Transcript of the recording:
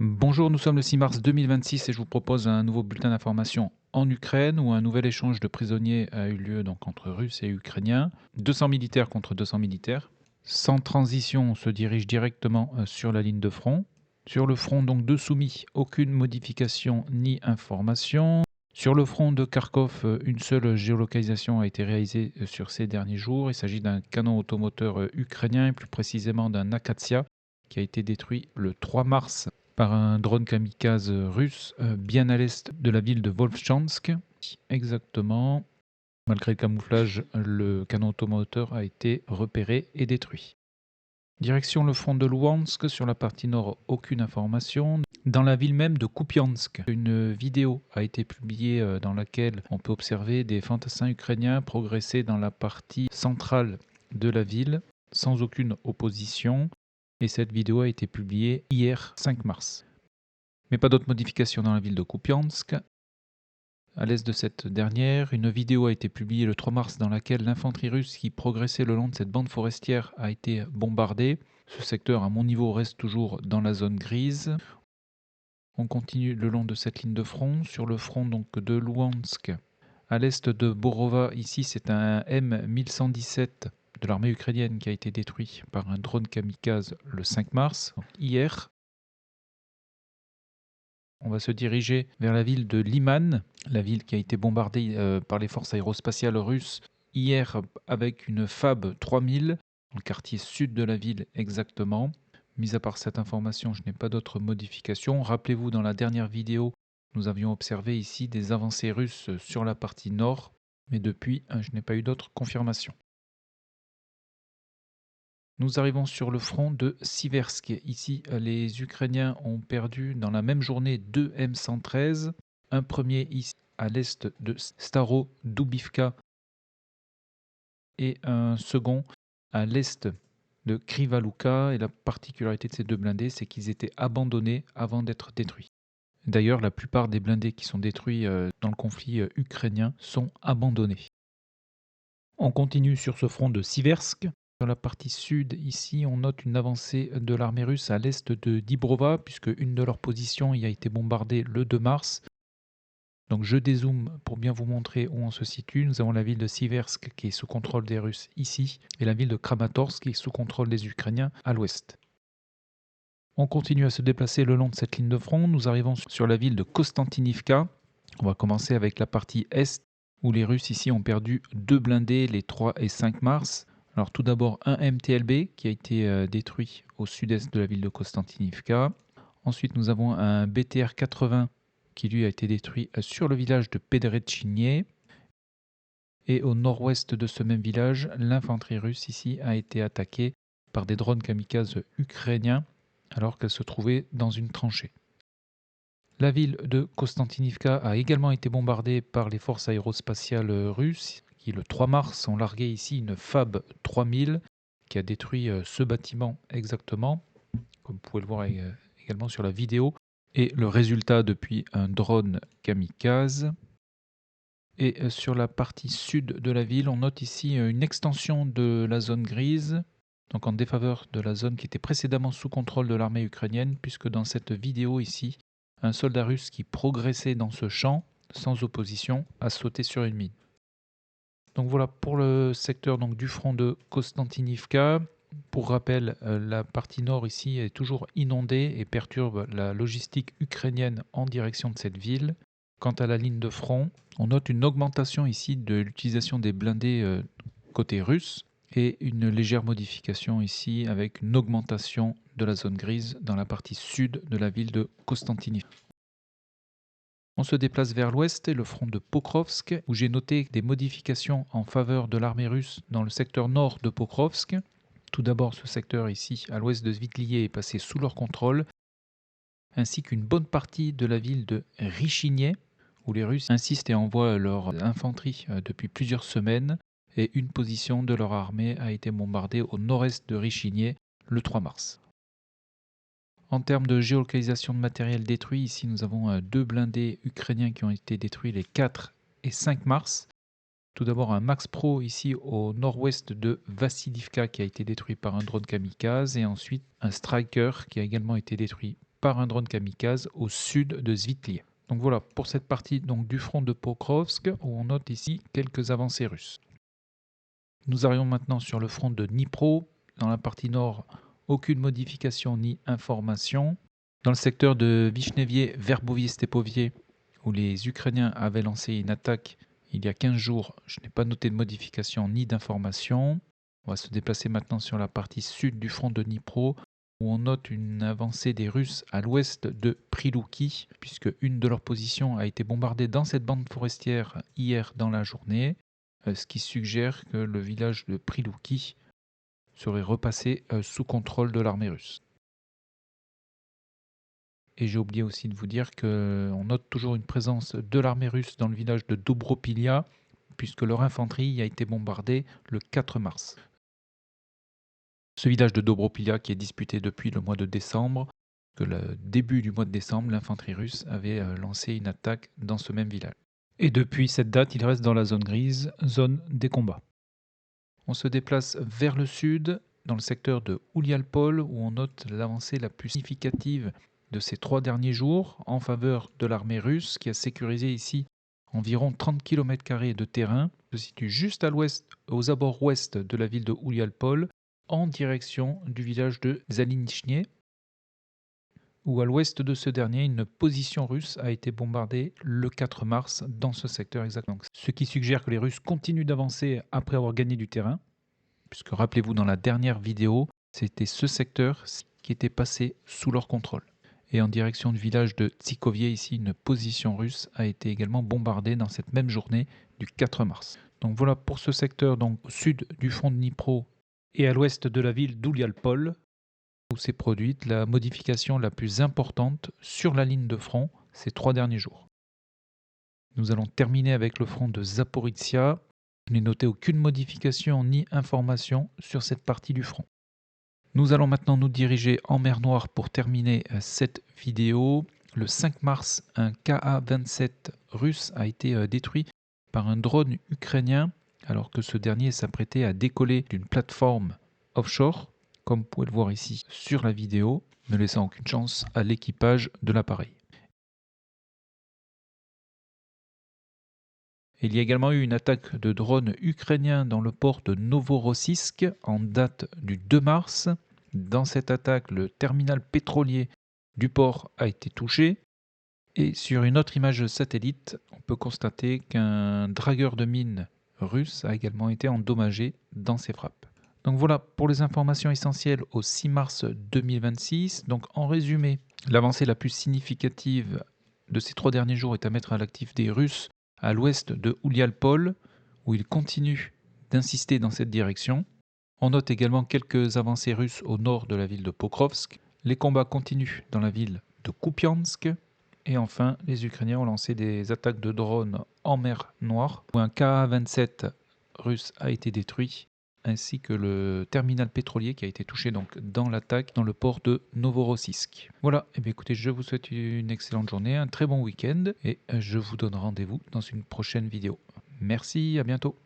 Bonjour, nous sommes le 6 mars 2026 et je vous propose un nouveau bulletin d'information en Ukraine où un nouvel échange de prisonniers a eu lieu donc entre Russes et Ukrainiens. 200 militaires contre 200 militaires. Sans transition, on se dirige directement sur la ligne de front. Sur le front donc de Soumy, aucune modification ni information. Sur le front de Kharkov, une seule géolocalisation a été réalisée sur ces derniers jours. Il s'agit d'un canon automoteur ukrainien, et plus précisément d'un Akatia, qui a été détruit le 3 mars par un drone kamikaze russe bien à l'est de la ville de Volchansk. Exactement. Malgré le camouflage, le canon automoteur a été repéré et détruit. Direction le front de Louhansk, sur la partie nord, aucune information. Dans la ville même de Kupiansk, une vidéo a été publiée dans laquelle on peut observer des fantassins ukrainiens progresser dans la partie centrale de la ville sans aucune opposition. Et cette vidéo a été publiée hier 5 mars. Mais pas d'autres modifications dans la ville de Kupiansk. À l'est de cette dernière, une vidéo a été publiée le 3 mars dans laquelle l'infanterie russe qui progressait le long de cette bande forestière a été bombardée. Ce secteur, à mon niveau, reste toujours dans la zone grise. On continue le long de cette ligne de front, sur le front donc de Louhansk. À l'est de Borova, ici, c'est un M1117 de l'armée ukrainienne qui a été détruit par un drone kamikaze le 5 mars, hier. On va se diriger vers la ville de Liman, la ville qui a été bombardée par les forces aérospatiales russes hier avec une FAB 3000, dans le quartier sud de la ville exactement. Mis à part cette information, je n'ai pas d'autres modifications. Rappelez-vous, dans la dernière vidéo, nous avions observé ici des avancées russes sur la partie nord, mais depuis, je n'ai pas eu d'autres confirmations. Nous arrivons sur le front de Siversk. Ici, les Ukrainiens ont perdu dans la même journée 2 M113. Un premier ici à l'est de Staro-Dubivka et un second à l'est de Krivaluka. Et la particularité de ces deux blindés, c'est qu'ils étaient abandonnés avant d'être détruits. D'ailleurs, la plupart des blindés qui sont détruits dans le conflit ukrainien sont abandonnés. On continue sur ce front de Siversk. Sur la partie sud, ici, on note une avancée de l'armée russe à l'est de Dibrova, puisque une de leurs positions y a été bombardée le 2 mars. Donc je dézoome pour bien vous montrer où on se situe. Nous avons la ville de Siversk qui est sous contrôle des Russes ici, et la ville de Kramatorsk qui est sous contrôle des Ukrainiens à l'ouest. On continue à se déplacer le long de cette ligne de front. Nous arrivons sur la ville de Kostantinivka. On va commencer avec la partie est, où les Russes ici ont perdu 2 blindés les 3 et 5 mars. Alors tout d'abord un MTLB qui a été détruit au sud-est de la ville de Kostantinivka. Ensuite nous avons un BTR 80 qui lui a été détruit sur le village de Pedretchiniye. Et au nord-ouest de ce même village, l'infanterie russe ici a été attaquée par des drones kamikazes ukrainiens alors qu'elle se trouvait dans une tranchée. La ville de Kostantinivka a également été bombardée par les forces aérospatiales russes qui, le 3 mars, ont largué ici une FAB 3000 qui a détruit ce bâtiment exactement, comme vous pouvez le voir également sur la vidéo. Et le résultat depuis un drone kamikaze. Et sur la partie sud de la ville, on note ici une extension de la zone grise, donc en défaveur de la zone qui était précédemment sous contrôle de l'armée ukrainienne, puisque dans cette vidéo ici, un soldat russe qui progressait dans ce champ, sans opposition, a sauté sur une mine. Donc voilà pour le secteur donc, du front de Kostantinivka. Pour rappel, la partie nord ici est toujours inondée et perturbe la logistique ukrainienne en direction de cette ville. Quant à la ligne de front, on note une augmentation ici de l'utilisation des blindés côté russe et une légère modification ici avec une augmentation de la zone grise dans la partie sud de la ville de Kostantinivka. On se déplace vers l'ouest et le front de Pokrovsk, où j'ai noté des modifications en faveur de l'armée russe dans le secteur nord de Pokrovsk. Tout d'abord, ce secteur ici, à l'ouest de Svitlié, est passé sous leur contrôle, ainsi qu'une bonne partie de la ville de Richiniye, où les Russes insistent et envoient leur infanterie depuis plusieurs semaines, et une position de leur armée a été bombardée au nord-est de Richiniye le 3 mars. En termes de géolocalisation de matériel détruit, ici nous avons 2 blindés ukrainiens qui ont été détruits les 4 et 5 mars. Tout d'abord un Max Pro ici au nord-ouest de Vassilivka qui a été détruit par un drone kamikaze, et ensuite un Striker qui a également été détruit par un drone kamikaze au sud de Svitli. Donc voilà pour cette partie donc, du front de Pokrovsk où on note ici quelques avancées russes. Nous arrivons maintenant sur le front de Dnipro. Dans la partie nord, aucune modification ni information. Dans le secteur de Vychnevie-Verbovier-Stepovier, où les Ukrainiens avaient lancé une attaque il y a 15 jours, je n'ai pas noté de modification ni d'information. On va se déplacer maintenant sur la partie sud du front de Dnipro, où on note une avancée des Russes à l'ouest de Prilouki, puisque une de leurs positions a été bombardée dans cette bande forestière hier dans la journée, ce qui suggère que le village de Prilouki serait repassé sous contrôle de l'armée russe. Et j'ai oublié aussi de vous dire qu'on note toujours une présence de l'armée russe dans le village de Dobropilia, puisque leur infanterie a été bombardée le 4 mars. Ce village de Dobropilia qui est disputé depuis le mois de décembre, que le début du mois de décembre, l'infanterie russe avait lancé une attaque dans ce même village. Et depuis cette date, il reste dans la zone grise, zone des combats. On se déplace vers le sud, dans le secteur de Oulialpol, où on note l'avancée la plus significative de ces 3 derniers jours en faveur de l'armée russe, qui a sécurisé ici environ 30 km² de terrain, se situe juste à l'ouest, aux abords ouest de la ville de Oulialpol, en direction du village de Zalinichne, où à l'ouest de ce dernier, une position russe a été bombardée le 4 mars dans ce secteur exactement. Ce qui suggère que les Russes continuent d'avancer après avoir gagné du terrain, puisque rappelez-vous, dans la dernière vidéo, c'était ce secteur qui était passé sous leur contrôle. Et en direction du village de Tsikovie, ici, une position russe a été également bombardée dans cette même journée du 4 mars. Donc voilà pour ce secteur donc, au sud du front de Dnipro et à l'ouest de la ville d'Oulialpol, où s'est produite la modification la plus importante sur la ligne de front ces 3 derniers jours. Nous allons terminer avec le front de Zaporizhia. Je n'ai noté aucune modification ni information sur cette partie du front. Nous allons maintenant nous diriger en mer Noire pour terminer cette vidéo. Le 5 mars, un Ka-27 russe a été détruit par un drone ukrainien alors que ce dernier s'apprêtait à décoller d'une plateforme offshore, comme vous pouvez le voir ici sur la vidéo, ne laissant aucune chance à l'équipage de l'appareil. Il y a également eu une attaque de drones ukrainiens dans le port de Novorossiysk en date du 2 mars. Dans cette attaque, le terminal pétrolier du port a été touché. Et sur une autre image satellite, on peut constater qu'un dragueur de mines russe a également été endommagé dans ces frappes. Donc voilà pour les informations essentielles au 6 mars 2026. Donc en résumé, l'avancée la plus significative de ces 3 derniers jours est à mettre à l'actif des Russes à l'ouest de Oulialpol, où ils continuent d'insister dans cette direction. On note également quelques avancées russes au nord de la ville de Pokrovsk. Les combats continuent dans la ville de Kupiansk. Et enfin, les Ukrainiens ont lancé des attaques de drones en mer Noire, où un Ka-27 russe a été détruit, ainsi que le terminal pétrolier qui a été touché donc dans l'attaque dans le port de Novorossiysk. Voilà, et bien écoutez, je vous souhaite une excellente journée, un très bon week-end, et je vous donne rendez-vous dans une prochaine vidéo. Merci, à bientôt.